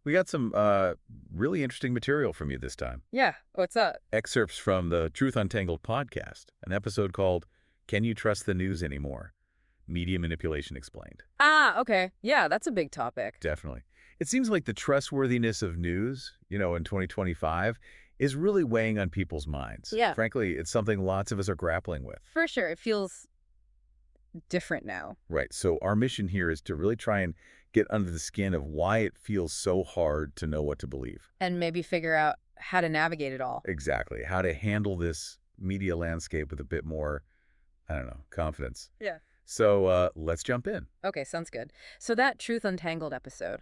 We got some really interesting material from you this time. Yeah, what's up? Excerpts from the Truth Untangled podcast, an episode called Can You Trust the News Anymore? Media Manipulation Explained. Ah, okay. Yeah, that's a big topic. Definitely. It seems like the trustworthiness of news, in 2025, is really weighing on people's minds. Yeah. Frankly, it's something lots of us are grappling with. For sure. It feels different now. Right. So our mission here is to really try and get under the skin of why it feels so hard to know what to believe. And maybe figure out how to navigate it all. Exactly. How to handle this media landscape with a bit more, I don't know, confidence. Yeah. So let's jump in. Okay, sounds good. So that Truth Untangled episode,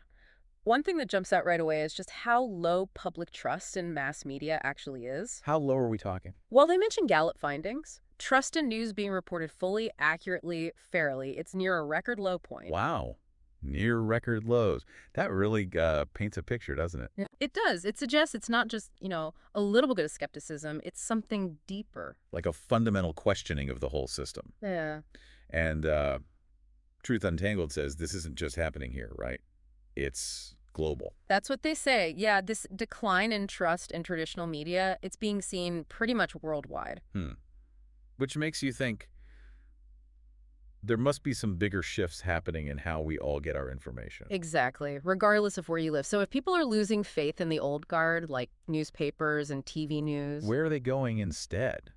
one thing that jumps out right away is just how low public trust in mass media actually is. How low are we talking? Well, they mention Gallup findings. Trust in news being reported fully, accurately, fairly. It's near a record low point. Wow. Near record lows. That really paints a picture, doesn't it? Yeah. It does. It suggests it's not just, a little bit of skepticism. It's something deeper. Like a fundamental questioning of the whole system. Yeah. And Truth Untangled says this isn't just happening here, right? It's global. That's what they say. Yeah, this decline in trust in traditional media, it's being seen pretty much worldwide. Which makes you think there must be some bigger shifts happening in how we all get our information. Exactly, regardless of where you live. So if people are losing faith in the old guard, like newspapers and TV news, Where are they going instead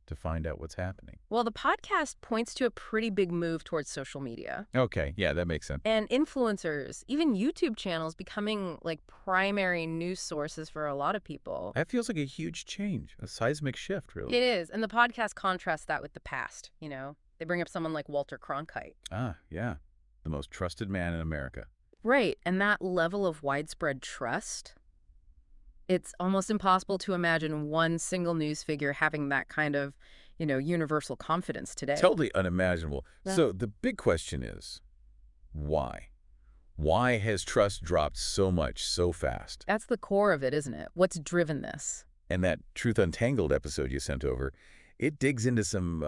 to find out what's happening? well, the podcast points to a pretty big move towards social media. Okay, yeah, that makes sense. And influencers, even YouTube channels becoming like primary news sources for a lot of people. That feels like a huge change, a seismic shift, really. It is. And the podcast contrasts that with the past, They bring up someone like Walter Cronkite. Ah, yeah, the most trusted man in America. Right. And that level of widespread trust, it's almost impossible to imagine one single news figure having that kind of, universal confidence today. Totally unimaginable. Yeah. So the big question is, why? Why has trust dropped so much so fast? That's the core of it, isn't it? What's driven this? And that Truth Untangled episode you sent over, it digs into some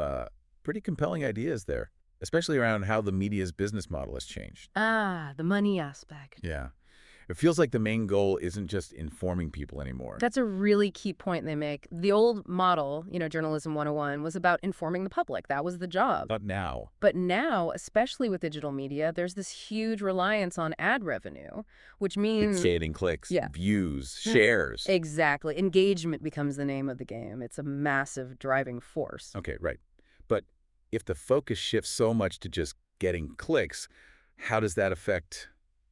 pretty compelling ideas there, especially around how the media's business model has changed. Ah, the money aspect. Yeah. It feels like the main goal isn't just informing people anymore. That's a really key point they make. The old model, Journalism 101, was about informing the public. That was the job. Not now. But now, especially with digital media, there's this huge reliance on ad revenue, which means... Fixating clicks, Yeah. views, shares. Exactly. Engagement becomes the name of the game. It's a massive driving force. Okay, right. But if the focus shifts so much to just getting clicks, how does that affect,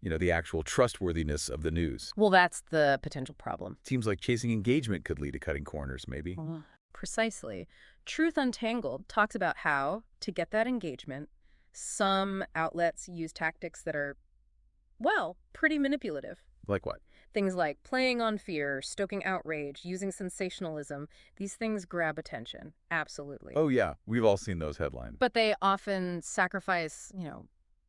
the actual trustworthiness of the news? Well, that's the potential problem. Seems like chasing engagement could lead to cutting corners, maybe. Precisely. Truth Untangled talks about how, to get that engagement, some outlets use tactics that are, well, pretty manipulative. Like what? Things like playing on fear, stoking outrage, using sensationalism. These things grab attention. Absolutely. Oh, yeah. We've all seen those headlines. But they often sacrifice,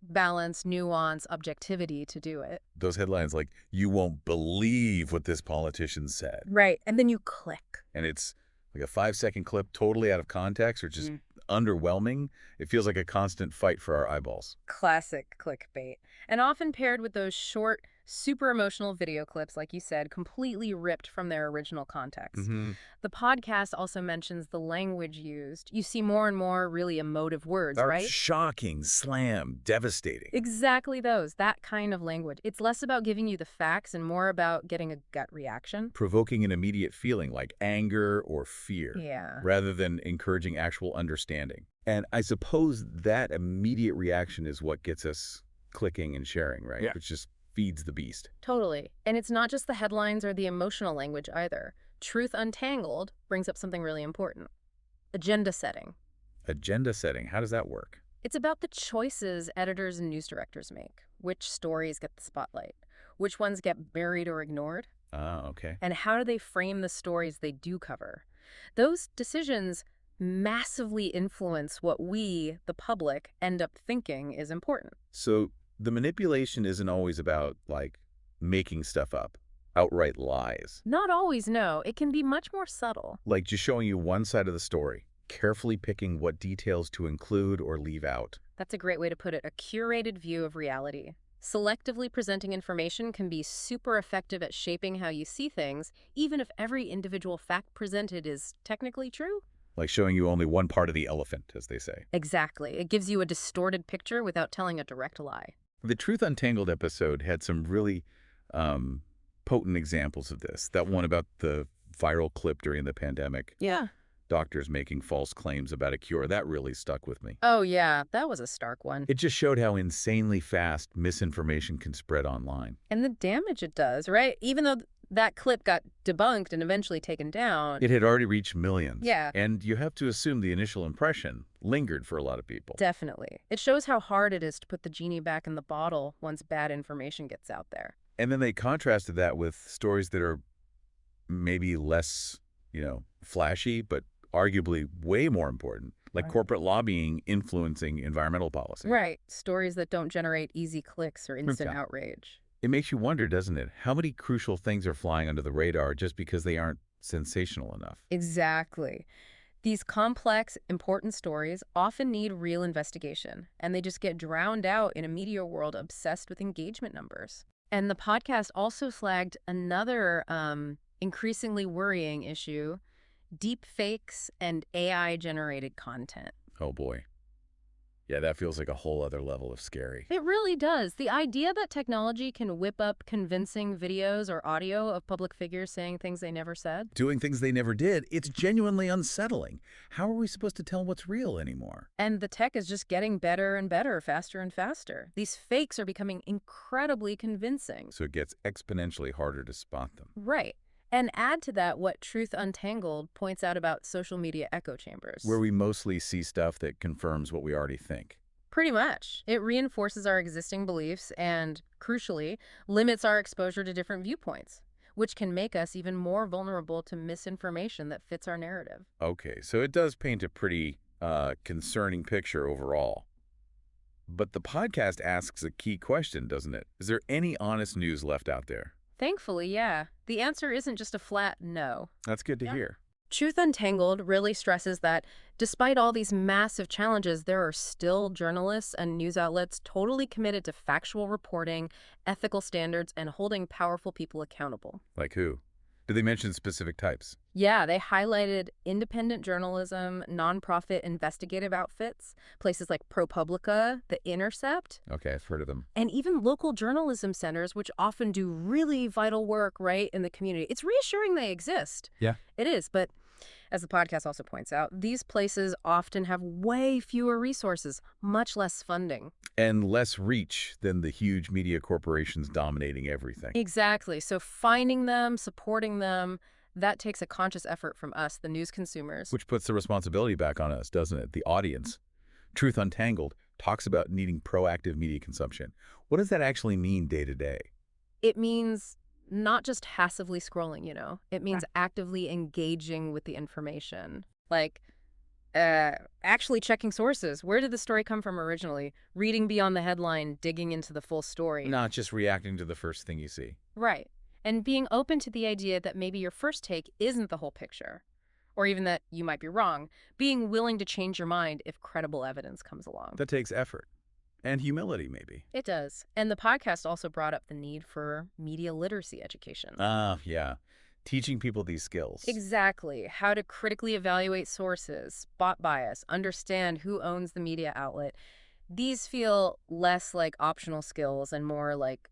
balance, nuance, objectivity to do it. Those headlines like, you won't believe what this politician said. Right. And then you click. And it's like a 5-second clip totally out of context or just underwhelming. It feels like a constant fight for our eyeballs. Classic clickbait. And often paired with those short, super emotional video clips, like you said, completely ripped from their original context. The podcast also mentions the language used. You see more and more really emotive words, Are right? shocking, slam, devastating. Exactly those, that kind of language. It's less about giving you the facts and more about getting a gut reaction. Provoking an immediate feeling like anger or fear. Yeah. Rather than encouraging actual understanding. And I suppose that immediate reaction is what gets us clicking and sharing, right? Yeah. Which just feeds the beast. Totally. And it's not just the headlines or the emotional language either. Truth Untangled brings up something really important. Agenda setting. Agenda setting, how does that work? It's about the choices editors and news directors make. Which stories get the spotlight? Which ones get buried or ignored? Ah, okay. And how do they frame the stories they do cover? Those decisions massively influence what we, the public, end up thinking is important. So the manipulation isn't always about, like, making stuff up, outright lies. Not always, no. It can be much more subtle. Like just showing you one side of the story, carefully picking what details to include or leave out. That's a great way to put it. A curated view of reality. Selectively presenting information can be super effective at shaping how you see things, even if every individual fact presented is technically true. Like showing you only one part of the elephant, as they say. Exactly. It gives you a distorted picture without telling a direct lie. The Truth Untangled episode had some really um, potent examples of this. That one about the viral clip during the pandemic, Yeah. doctors making false claims about a cure, that really stuck with me. Oh, yeah, that was a stark one. It just showed how insanely fast misinformation can spread online. And the damage it does, right? Even though that clip got debunked and eventually taken down. It had already reached millions. Yeah. And you have to assume the initial impression lingered for a lot of people. Definitely. It shows how hard it is to put the genie back in the bottle once bad information gets out there. And then they contrasted that with stories that are maybe less, flashy, but arguably way more important, like Right. corporate lobbying influencing environmental policy. Right. Stories that don't generate easy clicks or instant Okay. outrage. It makes you wonder, doesn't it, how many crucial things are flying under the radar just because they aren't sensational enough? Exactly. These complex, important stories often need real investigation, and they just get drowned out in a media world obsessed with engagement numbers. And the podcast also flagged another increasingly worrying issue: deep fakes and AI-generated content. Oh boy. Yeah, that feels like a whole other level of scary. It really does. The idea that technology can whip up convincing videos or audio of public figures saying things they never said. Doing things they never did, it's genuinely unsettling. How are we supposed to tell what's real anymore? And the tech is just getting better and better, faster and faster. These fakes are becoming incredibly convincing. So it gets exponentially harder to spot them. Right. And add to that what Truth Untangled points out about social media echo chambers. Where we mostly see stuff that confirms what we already think. Pretty much. It reinforces our existing beliefs and, crucially, limits our exposure to different viewpoints, which can make us even more vulnerable to misinformation that fits our narrative. Okay, so it does paint a pretty concerning picture overall. But the podcast asks a key question, doesn't it? Is there any honest news left out there? Thankfully, yeah. The answer isn't just a flat no. That's good to hear. Truth Untangled really stresses that despite all these massive challenges, there are still journalists and news outlets totally committed to factual reporting, ethical standards, and holding powerful people accountable. Like who? Did they mention specific types? Yeah, they highlighted independent journalism, nonprofit investigative outfits, places like ProPublica, The Intercept, Okay, I've heard of them. and even local journalism centers, which often do really vital work right in the community. It's reassuring they exist. Yeah. It is, but as the podcast also points out, these places often have way fewer resources, much less funding. And less reach than the huge media corporations dominating everything. Exactly. So finding them, supporting them, that takes a conscious effort from us, the news consumers. Which puts the responsibility back on us, doesn't it? The audience. Truth Untangled talks about needing proactive media consumption. What does that actually mean day to day? It means not just passively scrolling, It means actively engaging with the information. Like, actually checking sources. Where did the story come from originally? Reading beyond the headline, digging into the full story. Not just reacting to the first thing you see. Right. And being open to the idea that maybe your first take isn't the whole picture. Or even that you might be wrong. Being willing to change your mind if credible evidence comes along. That takes effort. And humility, maybe. It does. And the podcast also brought up the need for media literacy education. Yeah. Teaching people these skills. Exactly. How to critically evaluate sources, spot bias, understand who owns the media outlet. These feel less like optional skills and more like,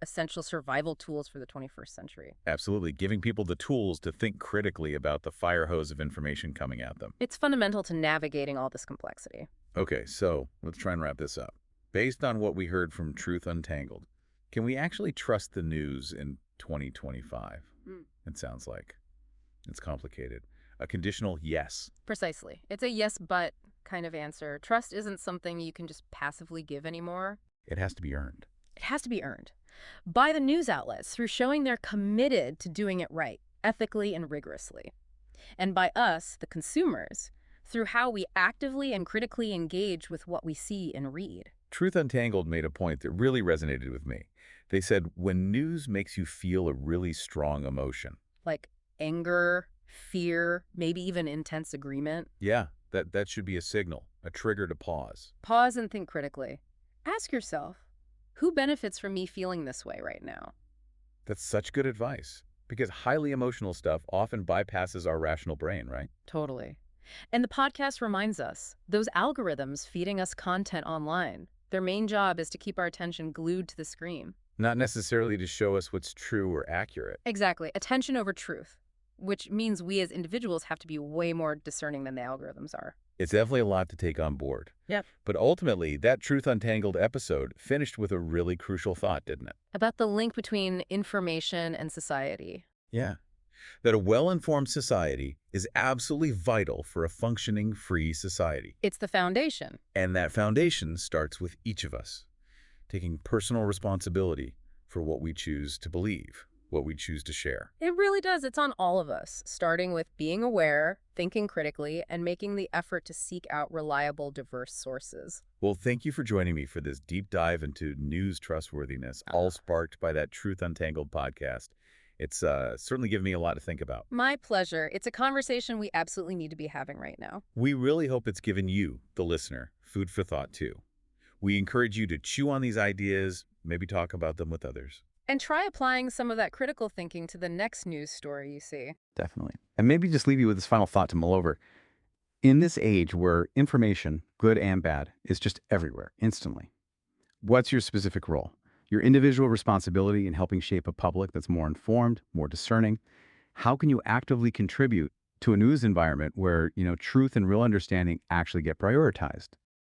essential survival tools for the 21st century. Absolutely. Giving people the tools to think critically about the fire hose of information coming at them. It's fundamental to navigating all this complexity. Okay, so let's try and wrap this up. Based on what we heard from Truth Untangled, can we actually trust the news in 2025? It sounds like it's complicated. A conditional yes. Precisely. It's a yes, but kind of answer. Trust isn't something you can just passively give anymore. It has to be earned. It has to be earned by the news outlets through showing they're committed to doing it right, ethically and rigorously. And by us, the consumers, through how we actively and critically engage with what we see and read. Truth Untangled made a point that really resonated with me. They said, when news makes you feel a really strong emotion. Like anger, fear, maybe even intense agreement. Yeah, that should be a signal, a trigger to pause. Pause and think critically. Ask yourself, who benefits from me feeling this way right now? That's such good advice, because highly emotional stuff often bypasses our rational brain, right? Totally. And the podcast reminds us, those algorithms feeding us content online, their main job is to keep our attention glued to the screen. Not necessarily to show us what's true or accurate. Exactly. Attention over truth, which means we as individuals have to be way more discerning than the algorithms are. It's definitely a lot to take on board. Yep. But ultimately, that Truth Untangled episode finished with a really crucial thought, didn't it? About the link between information and society. Yeah. That a well-informed society is absolutely vital for a functioning, free society. It's the foundation. And that foundation starts with each of us, taking personal responsibility for what we choose to believe, what we choose to share. It really does. It's on all of us, starting with being aware, thinking critically, and making the effort to seek out reliable, diverse sources. Well, thank you for joining me for this deep dive into news trustworthiness, all sparked by that Truth Untangled podcast. It's certainly given me a lot to think about. My pleasure. It's a conversation we absolutely need to be having right now. We really hope it's given you, the listener, food for thought too. We encourage you to chew on these ideas, maybe talk about them with others. And try applying some of that critical thinking to the next news story you see. Definitely. And maybe just leave you with this final thought to mull over. In this age where information, good and bad, is just everywhere, instantly, what's your specific role? Your individual responsibility in helping shape a public that's more informed, more discerning? How can you actively contribute to a news environment where, truth and real understanding actually get prioritized?